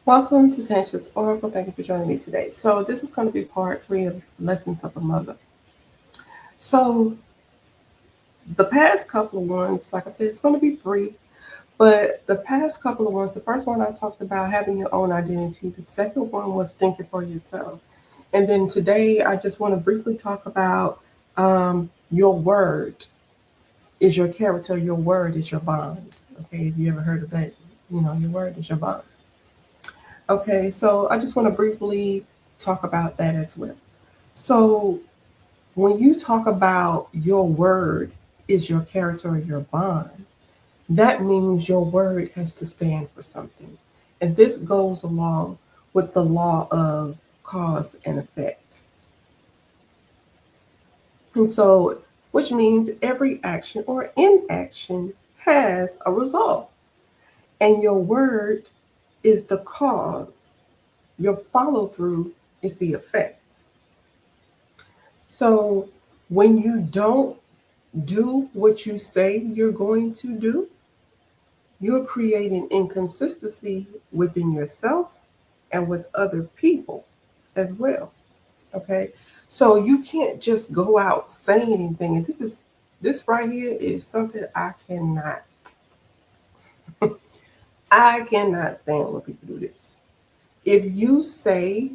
Welcome to Tansha's Oracle. Thank you for joining me today. So this is going to be part 3 of Lessons of a Mother. So the past couple of ones, like I said, it's going to be brief, but the past couple of ones, the first one I talked about having your own identity. The second one was thinking for yourself. And then today I just want to briefly talk about your word is your character, your word is your bond. Okay, have you ever heard of that? Your word is your bond. Okay, so I just want to briefly talk about that as well. So, when you talk about your word is your character or your bond, that means your word has to stand for something. And this goes along with the law of cause and effect. And so, which means every action or inaction has a result. And your word is the cause, your follow through is the effect. So when you don't do what you say you're going to do, you're creating inconsistency within yourself and with other people as well. Okay. So you can't just go out saying anything. And this right here is something I cannot stand when people do this. If you say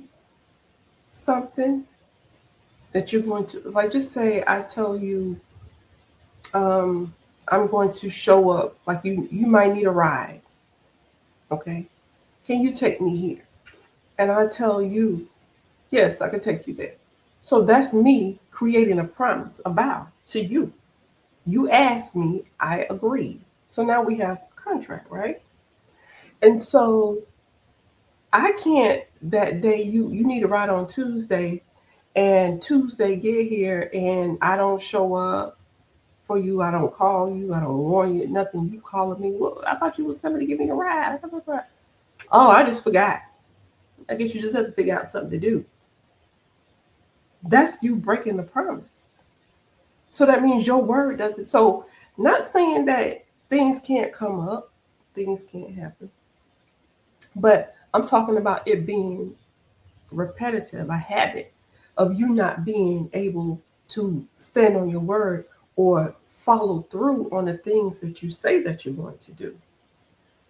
something that you're going to, like, just say I tell you um, I'm going to show up. Like you might need a ride. Okay, can you take me here? And I tell you, yes, I can take you there. So that's me creating a promise, a vow to you. You asked me, I agreed. So now we have a contract, right? And so I can't that day you need a ride on Tuesday, and Tuesday get here and I don't show up for you. I don't call you. I don't warn you. Nothing. You calling me. Well, I thought you was coming to give me a ride. Oh, I just forgot. I guess you just have to figure out something to do. That's you breaking the promise. So that means your word doesn't. So not saying that things can't come up, things can't happen, but I'm talking about it being repetitive, a habit of you not being able to stand on your word or follow through on the things that you say that you're going to do.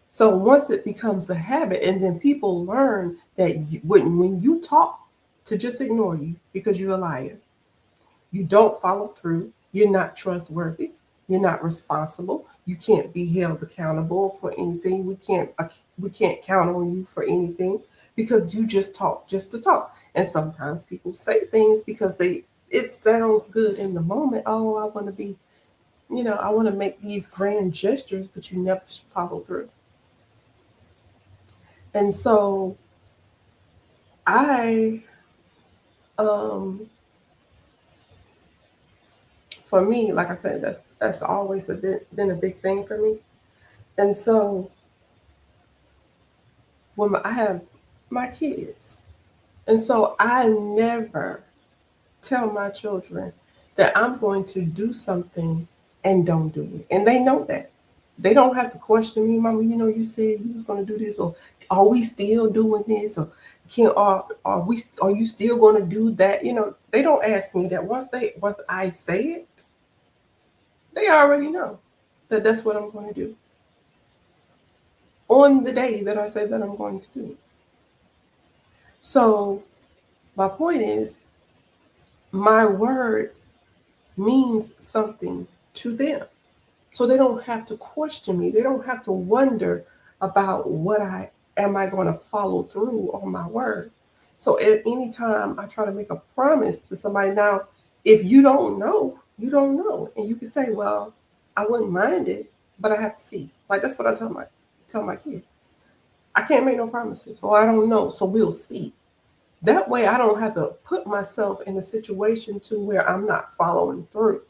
So once it becomes a habit, and then people learn that when you talk, to just ignore you because you're a liar, you don't follow through, you're not trustworthy, you're not responsible, you can't be held accountable for anything. We can't count on you for anything because you just talk just to talk. And sometimes people say things because it sounds good in the moment. Oh, I want to be, I want to make these grand gestures, but you never follow through. And so I, um, for me, like I said, that's always been a big thing for me. And so I have my kids, and so I never tell my children that I'm going to do something and don't do it, and they know that. They don't have to question me, Mama. You said you was going to do this, or are we still doing this, or are you still going to do that? They don't ask me that. Once I say it, they already know that that's what I'm going to do on the day that I say that I'm going to do it. So my point is, my word means something to them. So they don't have to question me. They don't have to wonder about what am I going to follow through on my word. So at any time I try to make a promise to somebody, now, if you don't know, you don't know. And you can say, well, I wouldn't mind it, but I have to see. Like, that's what I tell my kids. I can't make no promises, or I don't know, so we'll see. That way I don't have to put myself in a situation to where I'm not following through,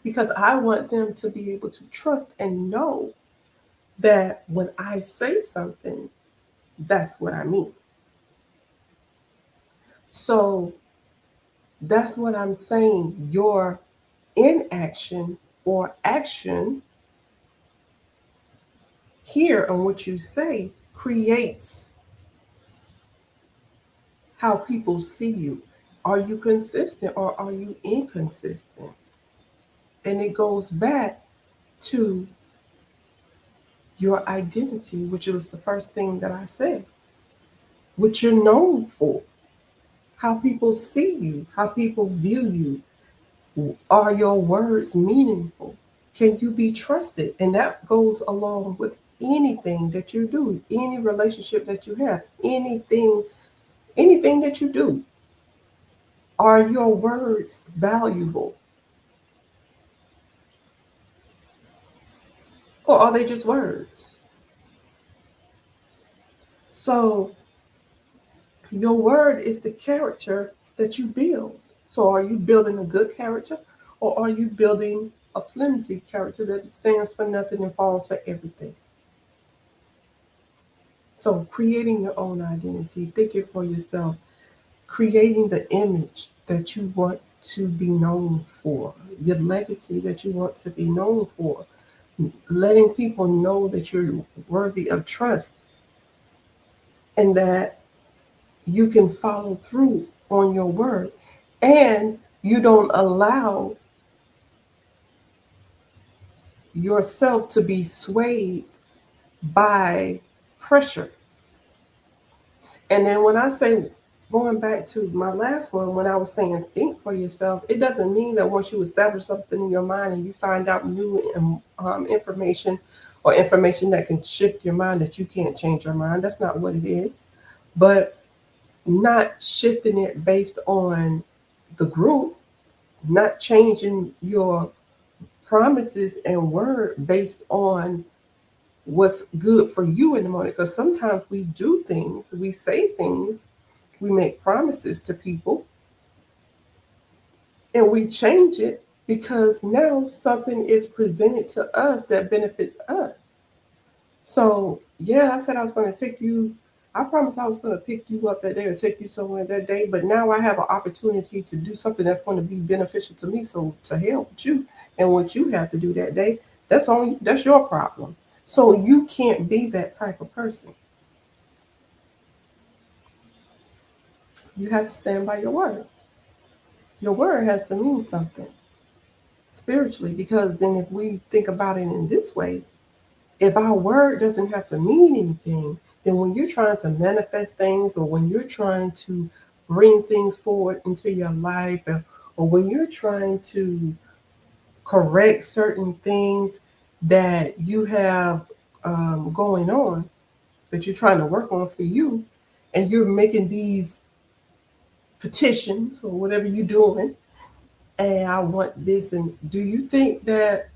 because I want them to be able to trust and know that when I say something, that's what I mean. So that's what I'm saying. Your inaction or action here on what you say creates how people see you. Are you consistent or are you inconsistent? And it goes back to your identity, which was the first thing that I said, what you're known for, how people see you, how people view you. Are your words meaningful? Can you be trusted? And that goes along with anything that you do, any relationship that you have, anything that you do. Are your words valuable? Or are they just words? So your word is the character that you build. So are you building a good character or are you building a flimsy character that stands for nothing and falls for everything? So creating your own identity, thinking for yourself, creating the image that you want to be known for, your legacy that you want to be known for, letting people know that you're worthy of trust and that you can follow through on your word and you don't allow yourself to be swayed by pressure. And then when I say, going back to my last one, when I was saying think for yourself, it doesn't mean that once you establish something in your mind and you find out new information or information that can shift your mind, that you can't change your mind. That's not what it is. But not shifting it based on the group, not changing your promises and word based on what's good for you in the moment. Because sometimes we do things, we say things, we make promises to people, and we change it because now something is presented to us that benefits us. So, yeah, I said I was going to take you, I promised I was going to pick you up that day or take you somewhere that day, but now I have an opportunity to do something that's going to be beneficial to me. So, to hell with you and what you have to do that day, that's your problem. So, you can't be that type of person. You have to stand by your word. Your word has to mean something spiritually, because then if we think about it in this way, if our word doesn't have to mean anything, then when you're trying to manifest things or when you're trying to bring things forward into your life or when you're trying to correct certain things that you have going on, that you're trying to work on for you, and you're making these petitions or whatever you're doing, and I want this. And do you think that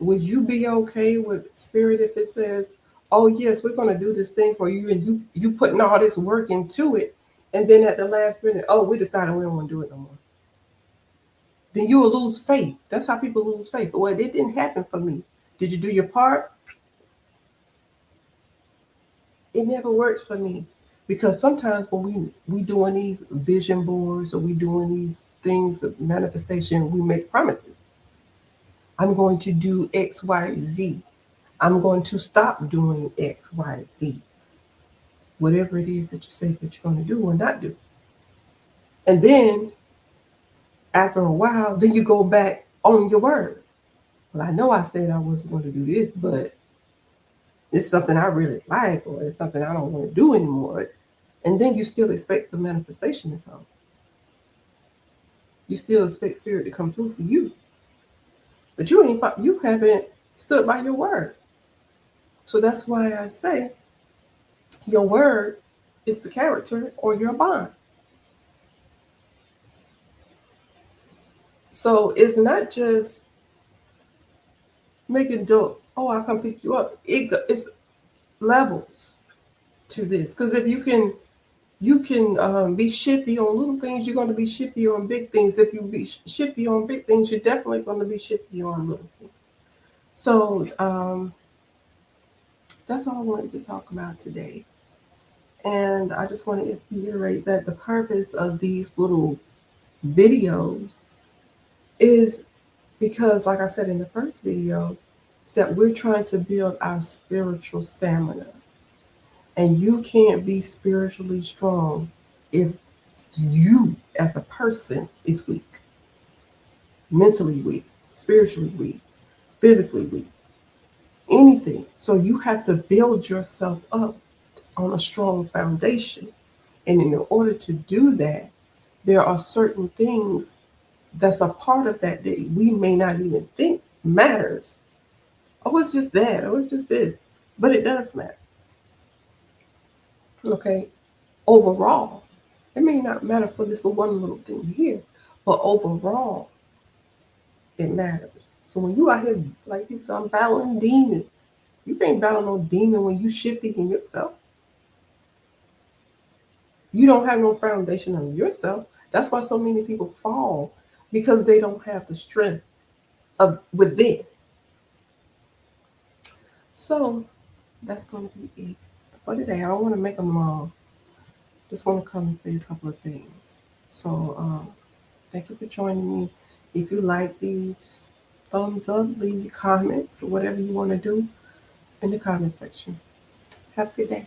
would you be okay with spirit if it says, oh yes, we're going to do this thing for you, and you putting all this work into it, and then at the last minute, oh, we decided we don't want to do it no more? Then you will lose faith. That's how people lose faith. Well, it didn't happen for me. Did you do your part? It never works for me. Because sometimes when we doing these vision boards or we doing these things of manifestation, we make promises. I'm going to do X, Y, Z. I'm going to stop doing X, Y, Z. Whatever it is that you say that you're going to do or not do. And then after a while, then you go back on your word. Well, I know I said I wasn't going to do this, but it's something I really like, or it's something I don't want to do anymore. And then you still expect the manifestation to come. You still expect spirit to come through for you. But you haven't stood by your word. So that's why I say your word is the character or your bond. So it's not just making dope, oh, I'll come pick you up. It's levels to this. Because if you can be shifty on little things, you're going to be shifty on big things. If you be shifty on big things, you're definitely going to be shifty on little things. So that's all I wanted to talk about today. And I just want to reiterate that the purpose of these little videos is because, like I said in the first video, is that we're trying to build our spiritual stamina. And you can't be spiritually strong if you as a person is weak, mentally weak, spiritually weak, physically weak, anything. So you have to build yourself up on a strong foundation. And in order to do that, there are certain things that's a part of that that we may not even think matters. Oh, it's just that. Oh, it's just this. But it does matter. Okay. Overall, it may not matter for this one little thing here, but overall, it matters. So when you out here, like you said, I'm battling demons. You can't battle no demon when you shifty in yourself. You don't have no foundation on yourself. That's why so many people fall, because they don't have the strength of within. So that's going to be it for today. I don't want to make them long. Just want to come and say a couple of things. So thank you for joining me. If you like these, just thumbs up, leave your comments, whatever you want to do in the comment section. Have a good day.